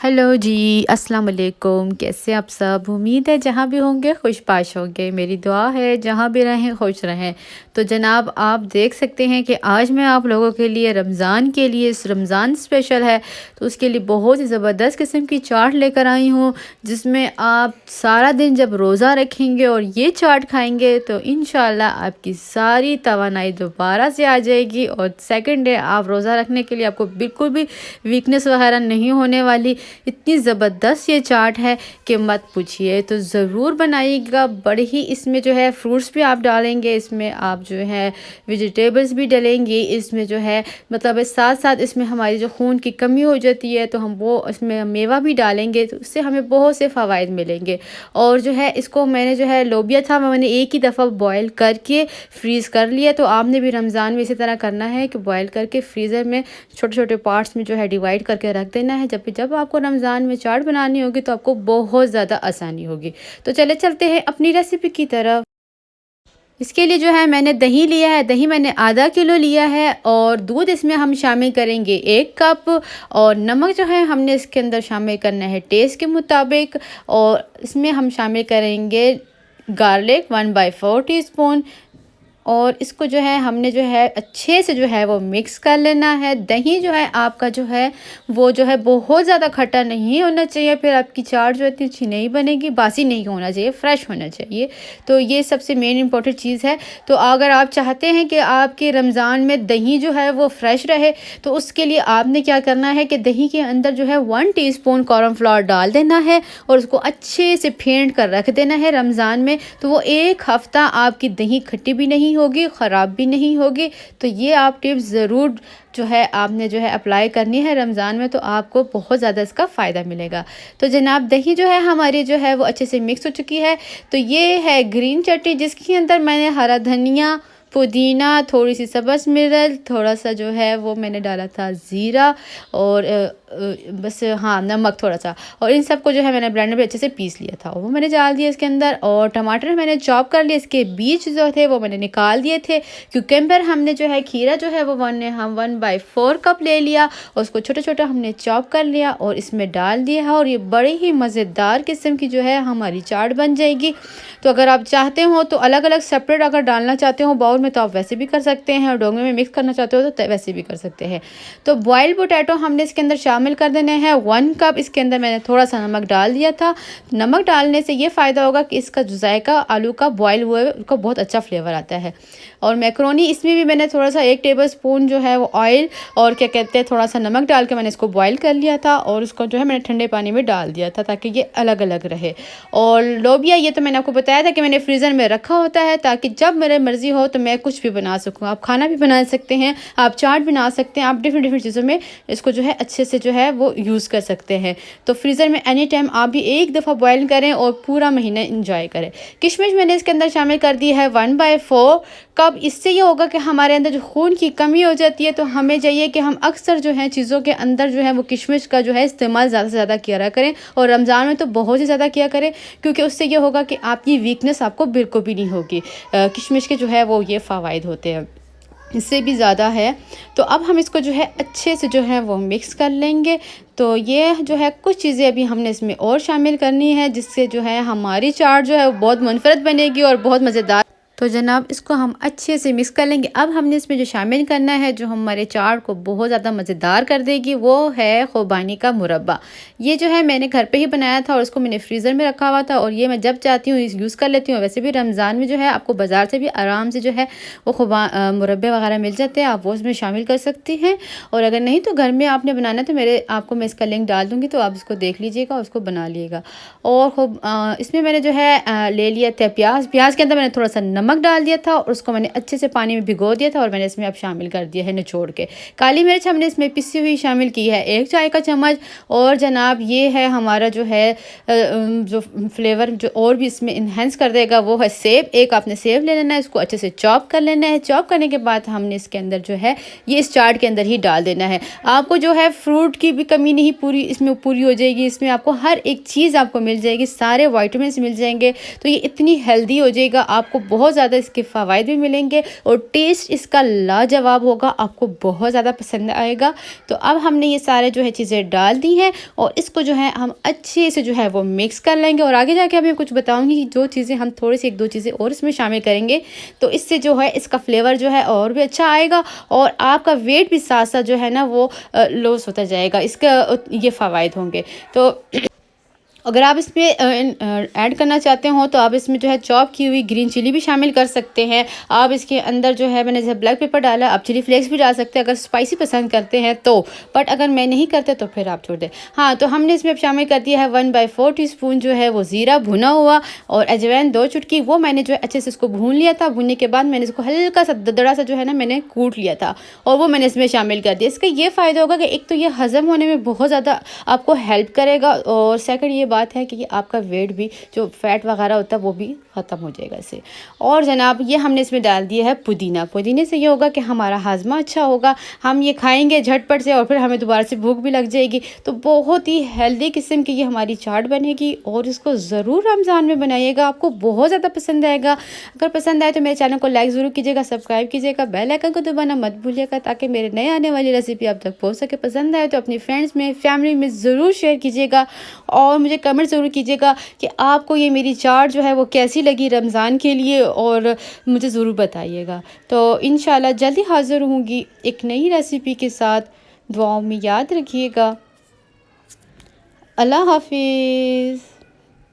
Hello जी, अस्सलाम वालेकुम। कैसे आप सब? उम्मीद है जहाँ भी होंगे खुशबाश होंगे। मेरी दुआ है जहाँ भी रहें खुश रहें। तो जनाब आप देख सकते हैं कि आज मैं आप लोगों के लिए रमज़ान के लिए इस रमज़ान स्पेशल है तो उसके लिए बहुत ही ज़बरदस्त किस्म की चाट लेकर आई हूँ, जिसमें आप सारा दिन जब रोज़ा रखेंगे और ये चाट खाएंगे तो इंशाल्लाह आपकी सारी तवानाई दोबारा से आ जाएगी और सेकंड डे आप रोज़ा रखने के लिए आपको बिल्कुल भी वीकनेस वगैरह नहीं होने वाली। इतनी ज़बरदस्त ये चाट है कि मत पूछिए। तो ज़रूर बनाइएगा। बड़े ही इसमें जो है फ्रूट्स भी आप डालेंगे, इसमें आप जो है वेजिटेबल्स भी डालेंगे, इसमें जो है मतलब साथ साथ इसमें हमारी जो खून की कमी हो जाती है तो हम वो इसमें मेवा भी डालेंगे तो उससे हमें बहुत से फ़वाइद मिलेंगे। और जो है इसको मैंने जो है लोबिया था मैंने एक ही दफ़ा बॉयल करके फ्रीज़ कर लिया। तो आपने भी रमज़ान में इसी तरह करना है कि बॉयल करके फ्रीज़र में छोटे छोटे पार्ट्स में जो है डिवाइड करके रख देना है। जब आपको रमज़ान में चाट बनानी होगी तो आपको बहुत ज़्यादा आसानी होगी। तो चले चलते हैं अपनी रेसिपी की तरफ। इसके लिए जो है मैंने दही लिया है, दही मैंने आधा किलो लिया है और दूध इसमें हम शामिल करेंगे 1 कप। और नमक जो है हमने इसके अंदर शामिल करना है टेस्ट के मुताबिक। और इसमें हम शामिल करेंगे गार्लिक 1/4 टीस्पून। और इसको जो है हमने जो है अच्छे से जो है वो मिक्स कर लेना है। दही जो है आपका जो है वो जो है बहुत ज़्यादा खट्टा नहीं होना चाहिए, फिर आपकी चाट जो है इतनी अच्छी नहीं बनेगी। बासी नहीं होना चाहिए, फ्रेश होना चाहिए। तो ये सबसे मेन इंपॉर्टेंट चीज़ है। तो अगर आप चाहते हैं कि आपके रमज़ान में दही जो है वो फ्रेश रहे तो उसके लिए आपने क्या करना है कि दही के अंदर जो है 1 टीस्पून कॉर्नफ्लोर डाल देना है और उसको अच्छे से फेंट कर रख देना है रमज़ान में। तो वो 1 हफ़्ता आपकी दही खट्टी भी नहीं होगी, ख़राब भी नहीं होगी। तो ये आप टिप्स ज़रूर जो है आपने जो है अप्लाई करनी है रमज़ान में, तो आपको बहुत ज़्यादा इसका फ़ायदा मिलेगा। तो जनाब दही जो है हमारी जो है वो अच्छे से मिक्स हो चुकी है। तो ये है ग्रीन चटनी जिसके अंदर मैंने हरा धनिया, पुदीना, थोड़ी सी सब्ज़ मिर्च, थोड़ा सा जो है वो मैंने डाला था ज़ीरा और बस हाँ नमक थोड़ा सा। और इन सब को जो है मैंने ब्लेंडर में अच्छे से पीस लिया था और वो मैंने डाल दिया इसके अंदर। और टमाटर मैंने चॉप कर लिए, इसके बीज जो थे वो मैंने निकाल दिए थे। क्यूकम्बर हमने जो है खीरा जो है वो 1/4 कप ले लिया और उसको छोटा छोटा हमने चॉप कर लिया और इसमें डाल दिया है। और ये बड़ी ही मज़ेदार किस्म की जो है हमारी चाट बन जाएगी। तो अगर आप चाहते हो तो अलग अलग सेपरेट अगर डालना चाहते हो बाउल में तो आप वैसे भी कर सकते हैं, और डोंगे में मिक्स करना चाहते हो तो वैसे भी कर सकते हैं। तो बॉइल्ड पोटैटो हमने इसके अंदर शामिल कर देने हैं 1 कप। इसके अंदर मैंने थोड़ा सा नमक डाल दिया था। नमक डालने से ये फ़ायदा होगा कि इसका जो जायका आलू का बॉयल हुए उसका बहुत अच्छा फ्लेवर आता है। और मैक्रोनी इसमें भी मैंने थोड़ा सा 1 टेबल स्पून जो है वो ऑयल और क्या कहते हैं थोड़ा सा नमक डाल के मैंने इसको बॉयल कर लिया था और उसको जो है मैंने ठंडे पानी में डाल दिया था ताकि ये अलग अलग रहे। और लोबिया ये तो मैंने आपको बताया था कि मैंने फ्रीज़र में रखा होता है ताकि जब मेरे मर्ज़ी हो तो मैं कुछ भी बना सकूँ। आप खाना भी बना सकते हैं, आप चाट बना सकते हैं, आप डिफरेंट डिफरेंट चीज़ों में इसको जो है अच्छे से जो है वो यूज़ कर सकते हैं। तो फ्रीज़र में एनी टाइम आप भी एक दफ़ा बॉयल करें और पूरा महीना इंजॉय करें। किशमिश मैंने इसके अंदर शामिल कर दी है 1/4 कप। इससे ये होगा कि हमारे अंदर जो खून की कमी हो जाती है तो हमें चाहिए कि हम अक्सर जो है चीज़ों के अंदर जो है वो किशमिश का जो है इस्तेमाल ज़्यादा से ज़्यादा किया करें। और रमज़ान में तो बहुत ही ज़्यादा किया करें क्योंकि उससे ये होगा कि आपकी वीकनेस आपको बिल्कुल भी नहीं होगी। किशमिश के जो है वो ये फ़वाइद होते हैं, इससे भी ज़्यादा है। तो अब हम इसको जो है अच्छे से जो है वो मिक्स कर लेंगे। तो ये जो है कुछ चीज़ें अभी हमने इसमें और शामिल करनी है जिससे जो है हमारी चाट जो है वो बहुत मुनफरद बनेगी और बहुत मज़ेदार। तो जनाब इसको हम अच्छे से मिक्स कर लेंगे। अब हमने इसमें जो शामिल करना है जो हमारे चाट को बहुत ज़्यादा मज़ेदार कर देगी वो है खुबानी का मुरब्बा। ये जो है मैंने घर पे ही बनाया था और इसको मैंने फ्रीज़र में रखा हुआ था और ये मैं जब चाहती हूँ यूज़ कर लेती हूँ। वैसे भी रमज़ान में जो है आपको बाज़ार से भी आराम से जो है वो मुरब्बे वगैरह मिल जाते हैं, आप वो उसमें शामिल कर सकती हैं। और अगर नहीं तो घर में आपने बनाना है तो आपको मैं इसका लिंक डाल दूँगी तो आप इसको देख लीजिएगा और उसको बना लीजिएगा। और इसमें मैंने जो है ले लिया था प्याज के अंदर मैंने थोड़ा सा नमक डाल दिया था और उसको मैंने अच्छे से पानी में भिगो दिया था और मैंने इसमें अब शामिल कर दिया है निचोड़ के। काली मिर्च हमने इसमें पिसी हुई शामिल की है 1 चाय का चम्मच। और जनाब ये है हमारा जो है जो फ्लेवर जो और भी इसमें इन्हेंस कर देगा वो है सेब। एक आपने सेब ले लेना है, इसको अच्छे से चॉप कर लेना है। चॉप करने के बाद हमने इसके अंदर जो है ये इस चाट के अंदर ही डाल देना है। आपको जो है फ्रूट की भी कमी नहीं पूरी इसमें पूरी हो जाएगी। इसमें आपको हर एक चीज़ आपको मिल जाएगी, सारे वाइटामिन मिल जाएंगे। तो ये इतनी हेल्दी हो जाएगा, आपको बहुत बहुत ज़्यादा इसके फ़वाइद भी मिलेंगे और टेस्ट इसका लाजवाब होगा, आपको बहुत ज़्यादा पसंद आएगा। तो अब हमने ये सारे जो है चीज़ें डाल दी हैं और इसको जो है हम अच्छे से जो है वो मिक्स कर लेंगे। और आगे जाके मैं कुछ बताऊँगी कि जो चीज़ें हम थोड़ी सी 1-2 चीज़ें और इसमें शामिल करेंगे तो इससे जो है इसका फ्लेवर जो है और भी अच्छा आएगा और आपका वेट भी साथ साथ जो है ना वो लॉस होता जाएगा। इसका ये फ़वाइद होंगे। तो अगर आप इसमें ऐड करना चाहते हो तो आप इसमें जो है चॉप की हुई ग्रीन चिली भी शामिल कर सकते हैं। आप इसके अंदर जो है मैंने जैसे ब्लैक पेपर डाला, आप चिली फ्लेक्स भी डाल सकते हैं अगर स्पाइसी पसंद करते हैं तो। बट अगर मैं नहीं करते तो फिर आप छोड़ दें। हाँ, तो हमने इसमें शामिल कर दिया है 1/4 टीस्पून जो है वो ज़ीरा भुना हुआ और अजवाइन 2 चुटकी, वो मैंने जो है अच्छे से इसको भून लिया था। भूनने के बाद मैंने इसको हल्का सा ददड़ा सा जो है ना मैंने कूट लिया था और वो मैंने इसमें शामिल कर दिया। इसका ये फ़ायदा होगा कि एक तो ये हज़म होने में बहुत ज़्यादा आपको हेल्प करेगा और सेकंड ये बात है कि आपका वेट भी जो फैट वगैरह होता है वो भी ख़त्म हो जाएगा इससे। और जनाब ये हमने इसमें डाल दिया है पुदीना। पुदीने से ये होगा कि हमारा हाजमा अच्छा होगा, हम ये खाएंगे झटपट से और फिर हमें दोबारा से भूख भी लग जाएगी। तो बहुत ही हेल्दी किस्म की ये हमारी चाट बनेगी और इसको ज़रूर रमज़ान में बनाइएगा, आपको बहुत ज़्यादा पसंद आएगा। अगर पसंद आए तो मेरे चैनल को लाइक ज़रूर कीजिएगा, सब्सक्राइब कीजिएगा, बेल आइकन को दबाना मत भूलिएगा ताकि मेरे नए आने वाली रेसिपी आप तक पहुँच सके। पसंद आए तो अपनी फ्रेंड्स में फैमिली में ज़रूर शेयर कीजिएगा और मुझे कमेंट ज़रूर कीजिएगा कि आपको ये मेरी चाट जो है वो कैसी लगी रमज़ान के लिए और मुझे ज़रूर बताइएगा। तो इंशाल्लाह जल्दी हाज़िर होंगी एक नई रेसिपी के साथ। दुआओं में याद रखिएगा। अल्लाह हाफिज़।